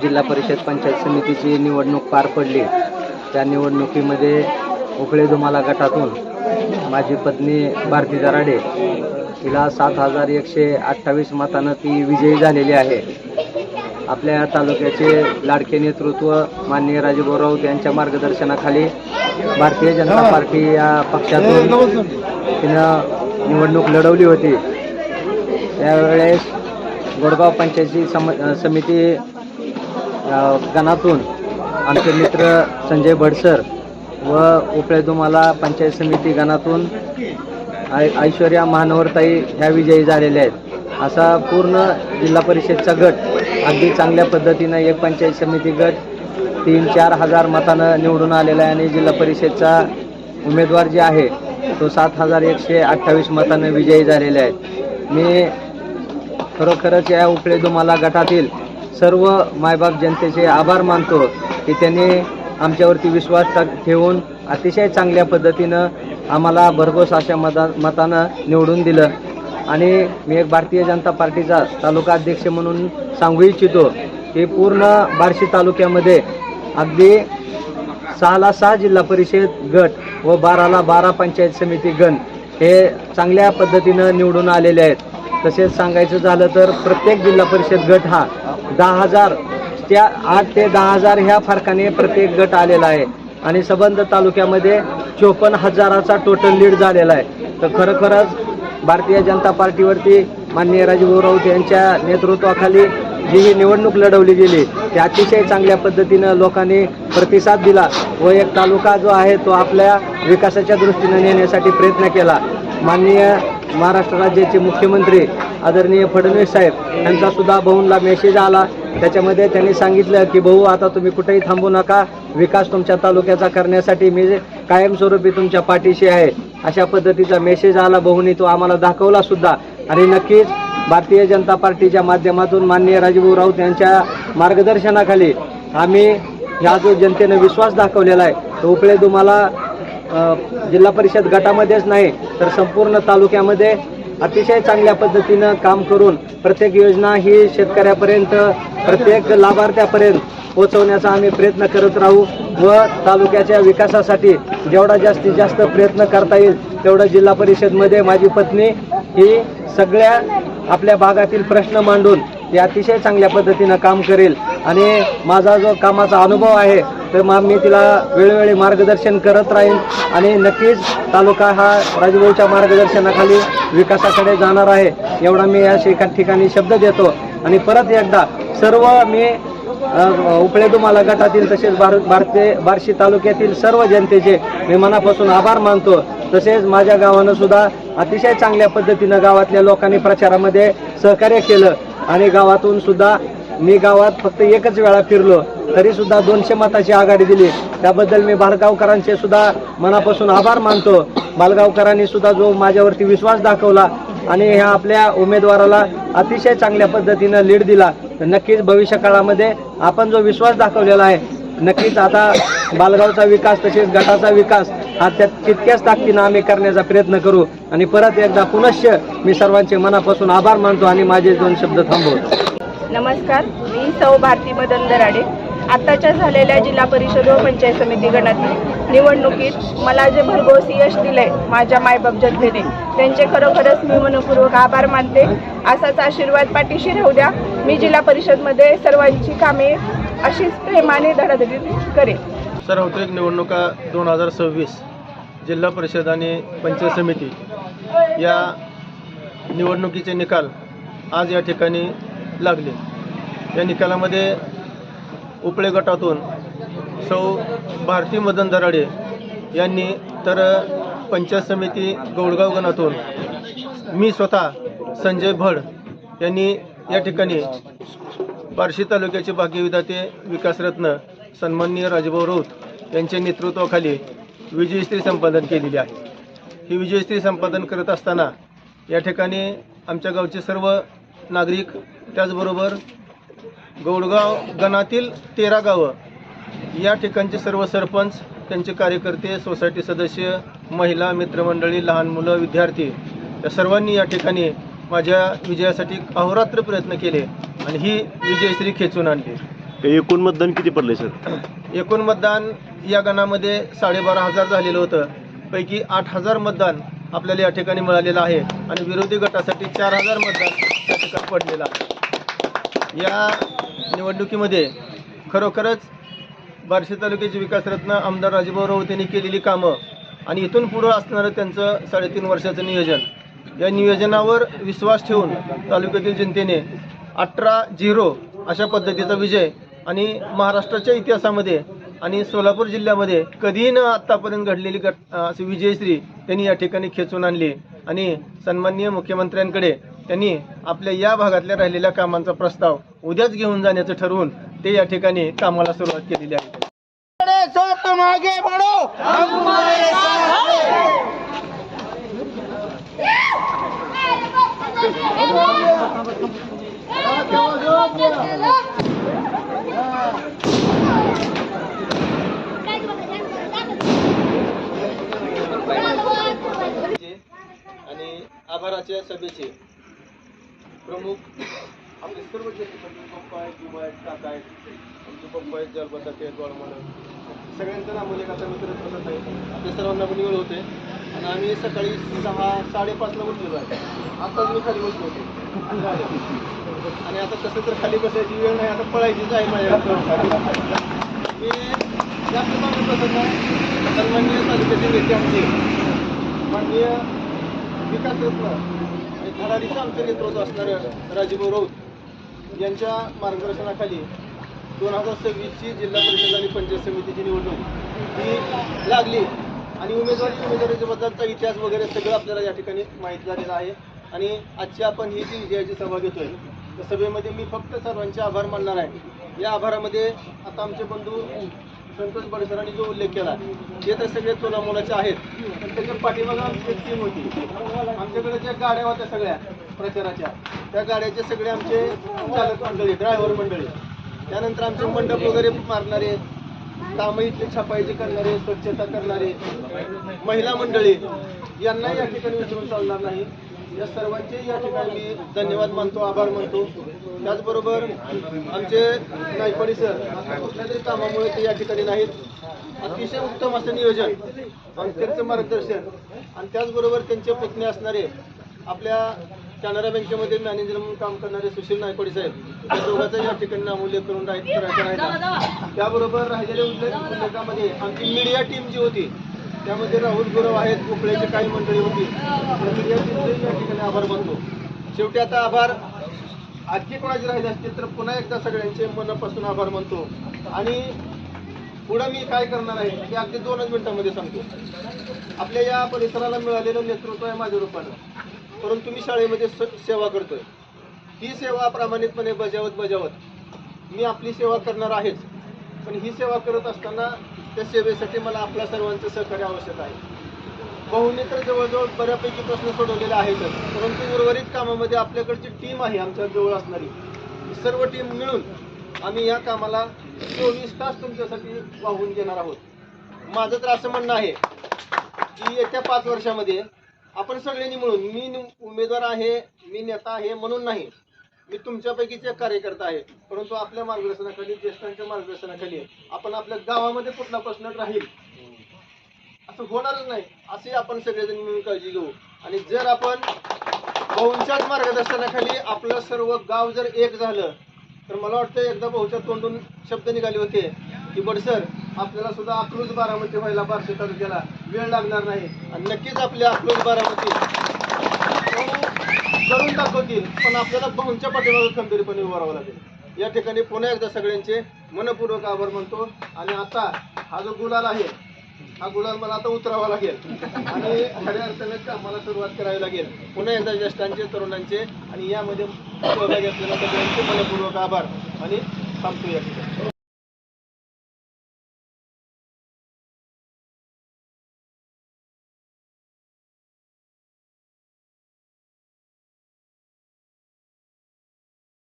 जिल्हा परिषद पंचायत समितीची निवडणूक पार पडली। त्या निवडणुकीमध्ये उकळे धुमाला गटातून माझी पत्नी भारती जराडे तिला 7128 मतांनी ती विजयी झालेली आहे। आपल्या तालुक्याचे लाडके नेतृत्व माननीय राजूभाऊ राऊत यांच्या मार्गदर्शनाखाली भारतीय जनता पार्टी या पक्षातून तिनं निवडणूक लढवली होती। त्यावेळेस गोडगाव पंचायती समिती गणातून आमचे मित्र संजय भडसर व उपळे धुमाला पंचायत समिती गणातून ऐश्वर्या महानवरताई ह्या विजयी झालेल्या आहेत। असा पूर्ण जिल्हा परिषदचा गट अगदी चांगल्या पद्धतीनं एक पंचायत समिती गट 3-4 हजार मतानं निवडून आलेला आहे आणि जिल्हा परिषदचा उमेदवार जे आहे तो 7128 मतानं विजयी झालेले आहेत। मी खरोखरच या उपळे धुमाला गटातील सर्व मायबाप जनतेचे आभार मानतो की त्यांनी आमच्यावरती विश्वास ठेवून अतिशय चांगल्या पद्धतीनं आम्हाला भरघोस अशा मतानं निवडून दिलं। आणि मी एक भारतीय जनता पार्टीचा तालुका अध्यक्ष म्हणून सांगू इच्छितो की पूर्ण बार्शी तालुक्यामध्ये अगदी 6ला 6 जिल्हा परिषद गट व 12ला 12 पंचायत समिती गण हे चांगल्या पद्धतीनं निवडून आलेले आहेत। तसेच सांगायचं झालं तर प्रत्येक जिल्हा परिषद गट हा 10,000 त्या 8 ते 10,000 ह्या फरकाने प्रत्येक गट आलेला आहे आणि संबंध तालुक्यामध्ये 54,000चा टोटल लीड झालेला आहे। तर खरोखरच भारतीय जनता पार्टीवरती माननीय राजूभाऊ राऊत यांच्या नेतृत्वाखाली जी ही निवडणूक लढवली गेली ती अतिशय चांगल्या पद्धतीनं लोकांनी प्रतिसाद दिला व एक तालुका जो आहे तो आपल्या विकासाच्या दृष्टीने नेण्यासाठी प्रयत्न केला। माननीय महाराष्ट्र राज्याचे मुख्यमंत्री आदरणीय फडणवीस साहेब यांचा सुद्धा भाऊंला मेसेज आला। त्याच्यामध्ये त्यांनी सांगितलं की भाऊ आता तुम्ही कुठेही थांबू नका, विकास तुमच्या तालुक्याचा करण्यासाठी मी कायमस्वरूपी तुमच्या पाठीशी आहे अशा पद्धतीचा मेसेज आला। भाऊंनी तो आम्हाला दाखवला सुद्धा आणि नक्कीच भारतीय जनता पार्टीच्या माध्यमातून माननीय राजूभाऊ राऊत यांच्या मार्गदर्शनाखाली आम्ही ह्या जो जनतेने विश्वास दाखवलेला आहे तो उपळे धुमाला जिल्हा परिषद गटामध्येच नाही तर संपूर्ण तालुक्यामध्ये अतिशय चांगल्या पद्धतीनं काम करून प्रत्येक योजना ही शेतकऱ्यापर्यंत प्रत्येक लाभार्थ्यापर्यंत पोहोचवण्याचा आम्ही प्रयत्न करत राहू व तालुक्याच्या विकासासाठी जेवढा जास्तीत जास्त प्रयत्न करता येईल तेवढं जिल्हा परिषदमध्ये माझी पत्नी ही सगळ्या आपल्या भागातील प्रश्न मांडून ती अतिशय चांगल्या पद्धतीनं काम करेल आणि माझा जो कामाचा अनुभव आहे तर मग मी तिला वेळोवेळी मार्गदर्शन करत राहीन आणि नक्कीच तालुका हा राजूभाऊच्या मार्गदर्शनाखाली विकासाकडे जाणार आहे एवढा मी या एका ठिकाणी शब्द देतो। आणि परत एकदा सर्व मी उपळे धुमाला गटातील तसेच बार्शी तालुक्यातील सर्व जनतेचे मी मनापासून आभार मानतो। तसेच माझ्या गावानं सुद्धा अतिशय चांगल्या पद्धतीनं गावातल्या लोकांनी प्रचारामध्ये सहकार्य केलं आणि गावातून सुद्धा मी गावात फक्त एकच वेळा फिरलो तरी सुद्धा 200 मताची आघाडी दिली। त्याबद्दल मी बालगावकरांचे सुद्धा मनापासून आभार मानतो। बालगावकरांनी सुद्धा जो माझ्यावरती विश्वास दाखवला आणि ह्या आपल्या उमेदवाराला अतिशय चांगल्या पद्धतीनं लीड दिला तर नक्कीच भविष्य काळामध्ये आपण जो विश्वास दाखवलेला आहे नक्कीच आता बालगावचा विकास तसेच गटाचा विकास हा तितक्याच ताकदीनं आम्ही करण्याचा प्रयत्न करू। आणि परत एकदा पुनश्च मी सर्वांचे मनापासून आभार मानतो आणि माझे 2 शब्द थांबवतो। नमस्कार, मी सौ भारती मदन दराडे। आत्ताच्या झालेल्या जिल्हा परिषद व पंचायत समिती गणातील निवडणुकीत मला जे भरघोस यश दिले माझ्या मायबाप जनतेने त्यांचे खरोखरच मी मनपूर्वक आभार मानते। असाच आशीर्वाद पाठीशी राहू द्या। मी जिल्हा परिषदमध्ये सर्वांची कामे अशीच प्रेमाने धडाधडीत करेन। सार्वत्रिक निवडणुका 2026 जिल्हा परिषद आणि पंचायत समिती या निवडणुकीचे निकाल आज या ठिकाणी लागले। या निकालामध्ये उपळे गटातून सौ भारती मदन दराडे यांनी तर पंचायत समिती गोडगाव गणातून मी स्वतः संजय भड यांनी या ठिकाणी बार्शी तालुक्याचे भाग्यविधाते विकासरत्न सन्माननीय राजूभाऊ राऊत यांच्या नेतृत्वाखाली विजयश्री संपादन केलेली आहे। ही विजयश्री संपादन करत असताना या ठिकाणी आमच्या गावचे सर्व नागरिक त्याचबरोबर गोडगाव गणातील 13 गावं या ठिकाणचे सर्व सरपंच त्यांचे कार्यकर्ते सोसायटी सदस्य महिला मित्रमंडळी लहान मुलं विद्यार्थी या सर्वांनी या ठिकाणी माझ्या विजयासाठी अहोरात्र प्रयत्न केले आणि ही विजयश्री खेचून आणली. एकूण मतदान किती पडले सर? एकूण मतदान या गणामध्ये 12,500 झालेलं होतं. पैकी 8,000 मतदान आपल्याला या ठिकाणी मिळालेलं आहे आणि विरोधी गटासाठी 4,000 मतदान या ठिकाणी पडलेलं आहे. या निवडणुकीमध्ये खरोखरच बार्शी तालुक्याचे विकासरत्न आमदार राजूभाऊ राऊत यांनी केलेली कामं आणि इथून पुढं असणारं त्यांचं 3.5 वर्षाचं नियोजन, या नियोजनावर विश्वास ठेवून तालुक्यातील जनतेने 18-0 अशा पद्धतीचा विजय आणि महाराष्ट्राच्या इतिहासामध्ये आणि सोलापूर जिल्ह्यामध्ये कधीही न आत्तापर्यंत घडलेली अशी विजयश्री त्यांनी या ठिकाणी खेचून आणली आणि सन्माननीय मुख्यमंत्र्यांकडे त्यांनी आपल्या या भागातल्या राहिलेल्या कामांचा प्रस्ताव उद्याच घेऊन जाण्याचं ठरवून ते या ठिकाणी कामाला सुरुवात केलेली आहे. आणि आभाराच्या सभेचे प्रमुख आपले सर्व पप्पा आहेत, युवा आहेत, काका आहेत, आमचे पप्पा आहेत, जलबता आहेत, गोळमाला, सगळ्यांचं नाव म्हणजे आता मित्र बसत आहे. आपल्या सर्वांना पण वेळ होते आणि आम्ही सकाळी 6-5:30ला उठलेलो आहे. आताच मी खाली बसलो होते आणि आता तसं तर खाली बसायची वेळ नाही, आता पळायचीच आहे माझ्या. मी जास्त चांगलं बसत नाही. सन्माननीय तालुक्याचे नेते आमचे माननीय विकासरत्न आणि धडाडीचं आमचं नेतृत्व असणारं राजूभाऊ राऊत यांच्या मार्गदर्शनाखाली 2026ची जिल्हा परिषद आणि पंचायत समितीची निवडणूक ही लागली आणि उमेदवारीच्या बद्दलचा इतिहास वगैरे सगळं आपल्याला या ठिकाणी माहीत झालेलं आहे. आणि आजची आपण ही जी विजयाची सभा घेतोय त्या सभेमध्ये मी फक्त सर्वांचे आभार मानणार आहे. या आभारामध्ये आता आमचे बंधू संतोष बडसरांनी जो उल्लेख केला ते तर सगळे तोलामोलाचे आहेत, पण त्याच्या पाठीमागे आमची एक टीम होती. आमच्याकडे ज्या गाड्या होत्या सगळ्या प्रचाराच्या, त्या गाड्याचे सगळे आमचे चालक मंडळी, ड्रायव्हर मंडळी, त्यानंतर आमचे मंडप वगैरे मारणारे, कामं इथले छापायचे करणारे, स्वच्छता करणारे, महिला मंडळी, यांना या ठिकाणी विसरून चालणार नाही. या सर्वांचे या ठिकाणी मी धन्यवाद मानतो, आभार मानतो. त्याचबरोबर आमचे नायपडी सर कुठल्या तरी कामामुळे ते या ठिकाणी नाहीत. अतिशय उत्तम असं नियोजन आणि त्यांचं मार्गदर्शन आणि त्याचबरोबर त्यांचे पुतणे असणारे आपल्या कॅनरा बँकेमध्ये मॅनेजर म्हणून काम करणारे सुशील नायपडी साहेब, त्या दोघांचा या ठिकाणी नामोल्लेख करून करायचा राहिला. त्याबरोबर राहिलेल्या उल्लेखामध्ये आमची मीडिया टीम जी होती त्यामध्ये राहुल गुरव आहेत, गोखळेची काही मंडळी होती, मीडिया टीमचे या ठिकाणी आभार मानतो. शेवटी आता आभार आणखी कोणाचे राहिले असतील तर पुन्हा एकदा सगळ्यांचे मनापासून आभार मानतो. आणि पुढं मी काय करणार आहे ते अगदी 2 मिनिटांमध्ये सांगतो. आपल्या या परिसराला मिळालेलं नेतृत्व आहे माझ्या रूपानं, परंतु मी शाळेमध्ये सेवा करतोय. ही सेवा प्रामाणिकपणे बजावत मी आपली सेवा करणार आहेच, पण ही सेवा करत असताना त्या सेवेसाठी मला आपल्या सर्वांचं सहकार्य आवश्यक आहे. भाऊंनी तर जवळजवळ बऱ्यापैकी प्रश्न सोडवलेले आहेतच, परंतु उर्वरित कामामध्ये आपल्याकडची टीम आहे आमच्या जवळ असणारी, सर्व टीम मिळून आम्ही या कामाला 24 तास तुमच्यासाठी वाहून घेणार आहोत. माझं तर असं म्हणणं आहे की येत्या 5 वर्षामध्ये आपण सगळ्यांनी मिळून, मी उमेदवार आहे, मी नेता आहे म्हणून नाही, मी तुमच्यापैकीच एक कार्यकर्ता आहे, परंतु आपल्या मार्गदर्शनाखाली, ज्येष्ठांच्या मार्गदर्शनाखाली आपण आपल्या गावामध्ये कुठला प्रश्न राहील असं होणारच नाही, असे आपण सगळेजण मिळून काळजी घेऊ. आणि जर आपण भाऊंच्याच मार्गदर्शनाखाली आपलं सर्व गाव जर एक झालं तर मला वाटतं एकदा भाऊच्या तोंडून शब्द निघाले होते की बडसर आपल्याला सुद्धा अकलूज बारामती व्हायला बार्शी तालुक्याला वेळ लागणार नाही, आणि नक्कीच आपल्या अकलूज बारामती करून दाखवतील, पण आपल्याला भाऊंच्या पाठीमागे खंबीरपणे उभं राहावं लागेल. या ठिकाणी पुन्हा एकदा सगळ्यांचे मनपूर्वक आभार मानतो. आणि आता हा जो गुलाल आहे, हा गुलाल मला आता उतरावा लागेल आणि खऱ्या अर्थाने कामाला सुरुवात करावी लागेल. पुन्हा एकदा ज्येष्ठांचे, तरुणांचे आणि यामध्ये सहभागी असलेल्या सगळ्यांचे मनपूर्वक आभार आणि थांबतो या ठिकाणी.